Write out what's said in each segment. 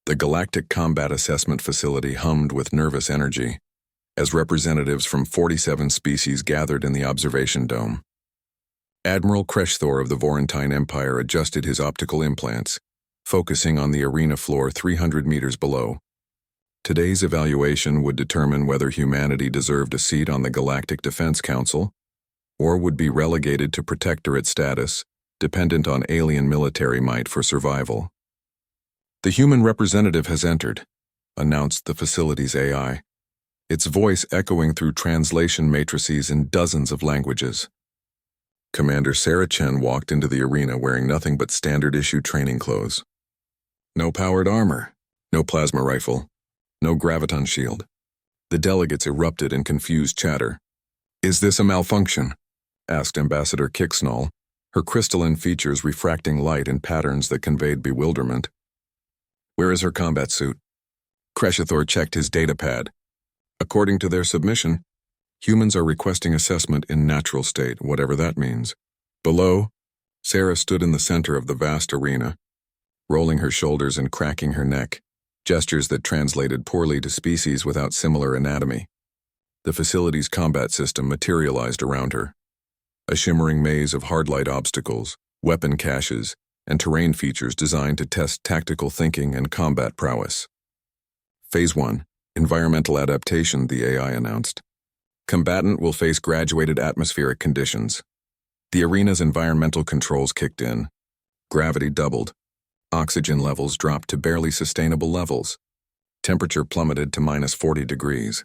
The Galactic Combat Assessment Facility hummed with nervous energy as representatives from 47 species gathered in the observation dome. Admiral Kreshthor of the Vorentine Empire adjusted his optical implants, focusing on the arena floor 300 meters below. Today's evaluation would determine whether humanity deserved a seat on the Galactic Defense Council or would be relegated to protectorate status, dependent on alien military might for survival. "The human representative has entered," announced the facility's AI, its voice echoing through translation matrices in dozens of languages. Commander Sarah Chen walked into the arena wearing nothing but standard-issue training clothes. No powered armor, no plasma rifle, no graviton shield. The delegates erupted in confused chatter. "Is this a malfunction?" asked Ambassador Kicksnall, her crystalline features refracting light in patterns that conveyed bewilderment. "Where is her combat suit?" Kreshthor checked his datapad. According to their submission, humans are requesting assessment in natural state, whatever that means. Below, Sarah stood in the center of the vast arena, rolling her shoulders and cracking her neck, gestures that translated poorly to species without similar anatomy. The facility's combat system materialized around her. A shimmering maze of hard-light obstacles, weapon caches, and terrain features designed to test tactical thinking and combat prowess. Phase 1, Environmental Adaptation, the AI announced. Combatant will face graduated atmospheric conditions. The arena's environmental controls kicked in. Gravity doubled. Oxygen levels dropped to barely sustainable levels. Temperature plummeted to -40 degrees.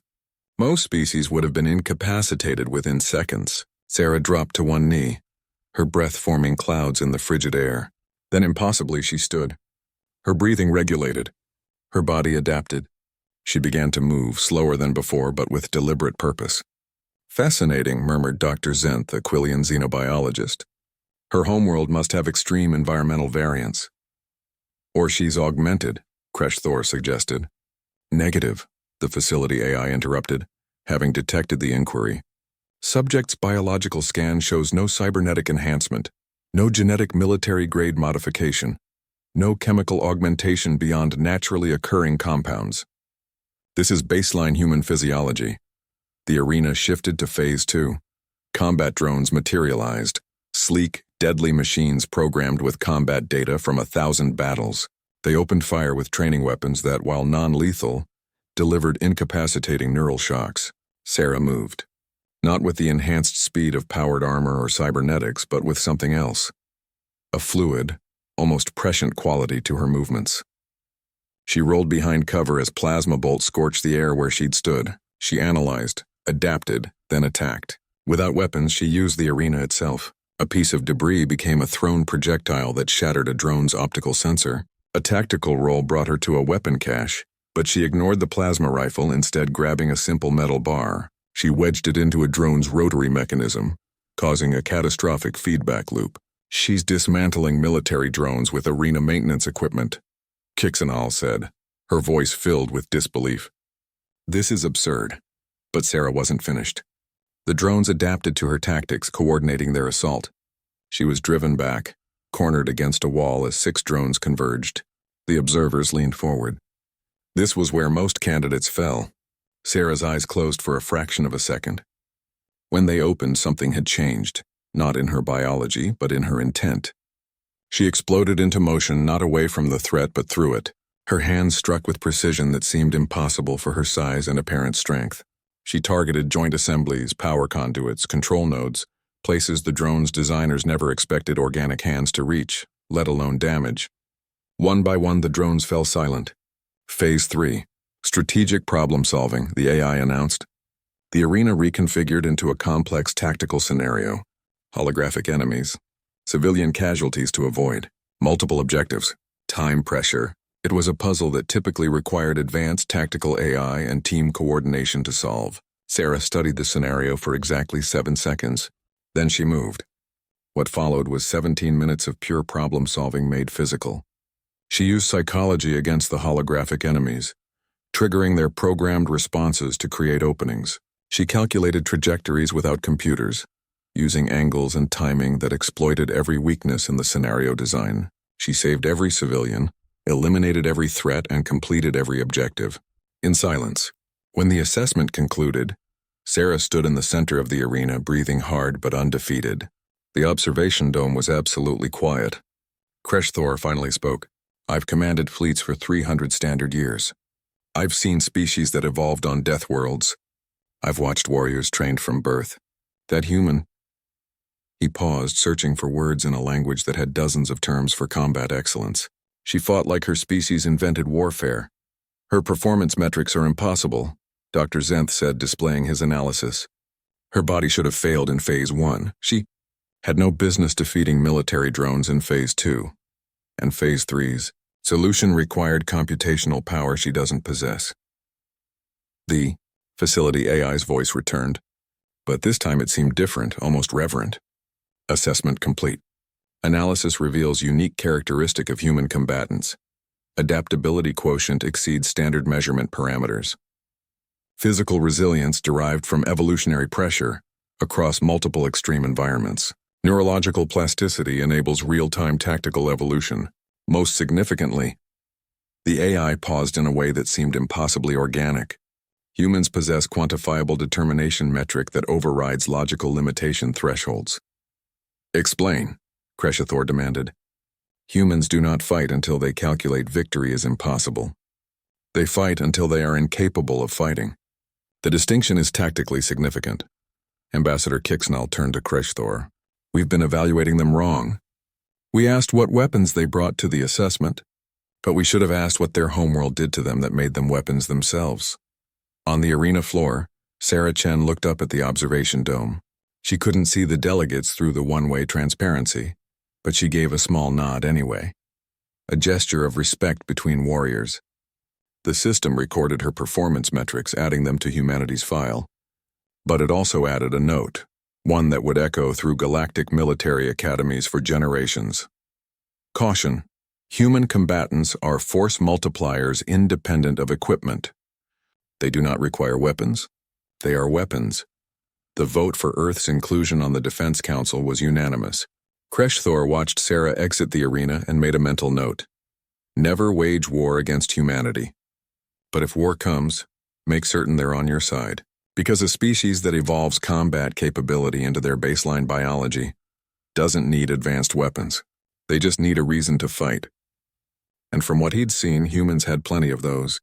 Most species would have been incapacitated within seconds. Sarah dropped to one knee, her breath forming clouds in the frigid air. Then impossibly she stood. Her breathing regulated. Her body adapted. She began to move, slower than before, but with deliberate purpose. "Fascinating," murmured Dr. Zenth, a Quillian xenobiologist. "Her homeworld must have extreme environmental variance." "Or she's augmented," Kreshthor suggested. "Negative," the facility AI interrupted, having detected the inquiry. "Subject's biological scan shows no cybernetic enhancement, no genetic military-grade modification, no chemical augmentation beyond naturally occurring compounds. This is baseline human physiology." The arena shifted to Phase 2. Combat drones materialized, sleek, deadly machines programmed with combat data from 1,000 battles. They opened fire with training weapons that, while non-lethal, delivered incapacitating neural shocks. Sarah moved. Not with the enhanced speed of powered armor or cybernetics, but with something else. A fluid, almost prescient quality to her movements. She rolled behind cover as plasma bolts scorched the air where she'd stood. She analyzed, adapted, then attacked. Without weapons, she used the arena itself. A piece of debris became a thrown projectile that shattered a drone's optical sensor. A tactical roll brought her to a weapon cache, but she ignored the plasma rifle, instead grabbing a simple metal bar. She wedged it into a drone's rotary mechanism, causing a catastrophic feedback loop. "She's dismantling military drones with arena maintenance equipment," Kicksnall said, her voice filled with disbelief. "This is absurd." But Sarah wasn't finished. The drones adapted to her tactics, coordinating their assault. She was driven back, cornered against a wall as 6 drones converged. The observers leaned forward. This was where most candidates fell. Sarah's eyes closed for a fraction of a second. When they opened, something had changed, not in her biology, but in her intent. She exploded into motion, not away from the threat, but through it. Her hands struck with precision that seemed impossible for her size and apparent strength. She targeted joint assemblies, power conduits, control nodes, places the drone's designers never expected organic hands to reach, let alone damage. One by one, the drones fell silent. Phase 3. Strategic problem solving, the AI announced. The arena reconfigured into a complex tactical scenario. Holographic enemies. Civilian casualties to avoid. Multiple objectives. Time pressure. It was a puzzle that typically required advanced tactical AI and team coordination to solve. Sarah studied the scenario for exactly 7 seconds. Then she moved. What followed was 17 minutes of pure problem solving made physical. She used psychology against the holographic enemies, triggering their programmed responses to create openings. She calculated trajectories without computers, using angles and timing that exploited every weakness in the scenario design. She saved every civilian, eliminated every threat, and completed every objective. In silence. When the assessment concluded, Sarah stood in the center of the arena, breathing hard but undefeated. The observation dome was absolutely quiet. Kreshthor finally spoke. "I've commanded fleets for 300 standard years. I've seen species that evolved on death worlds. I've watched warriors trained from birth. That human..." He paused, searching for words in a language that had dozens of terms for combat excellence. "She fought like her species invented warfare. Her performance metrics are impossible," Dr. Zenth said, displaying his analysis. "Her body should have failed in Phase 1. She had no business defeating military drones in Phase 2. And Phase 3's solution required computational power she doesn't possess." The facility AI's voice returned, but this time it seemed different, almost reverent. Assessment complete. Analysis reveals unique characteristic of human combatants. Adaptability quotient exceeds standard measurement parameters. Physical resilience derived from evolutionary pressure across multiple extreme environments. Neurological plasticity enables real-time tactical evolution. Most significantly, the AI paused in a way that seemed impossibly organic. Humans possess quantifiable determination metric that overrides logical limitation thresholds. "Explain," Kreshthor demanded. "Humans do not fight until they calculate victory is impossible. They fight until they are incapable of fighting. The distinction is tactically significant." Ambassador Kixnall turned to Kreshthor. "We've been evaluating them wrong. We asked what weapons they brought to the assessment, but we should have asked what their homeworld did to them that made them weapons themselves." On the arena floor, Sarah Chen looked up at the observation dome. She couldn't see the delegates through the one-way transparency, but she gave a small nod anyway. A gesture of respect between warriors. The system recorded her performance metrics, adding them to humanity's file. But it also added a note, one that would echo through galactic military academies for generations. "Caution. Human combatants are force multipliers independent of equipment. They do not require weapons. They are weapons." The vote for Earth's inclusion on the Defense Council was unanimous. Kreshthor watched Sarah exit the arena and made a mental note. Never wage war against humanity. But if war comes, make certain they're on your side. Because a species that evolves combat capability into their baseline biology doesn't need advanced weapons. They just need a reason to fight. And from what he'd seen, humans had plenty of those.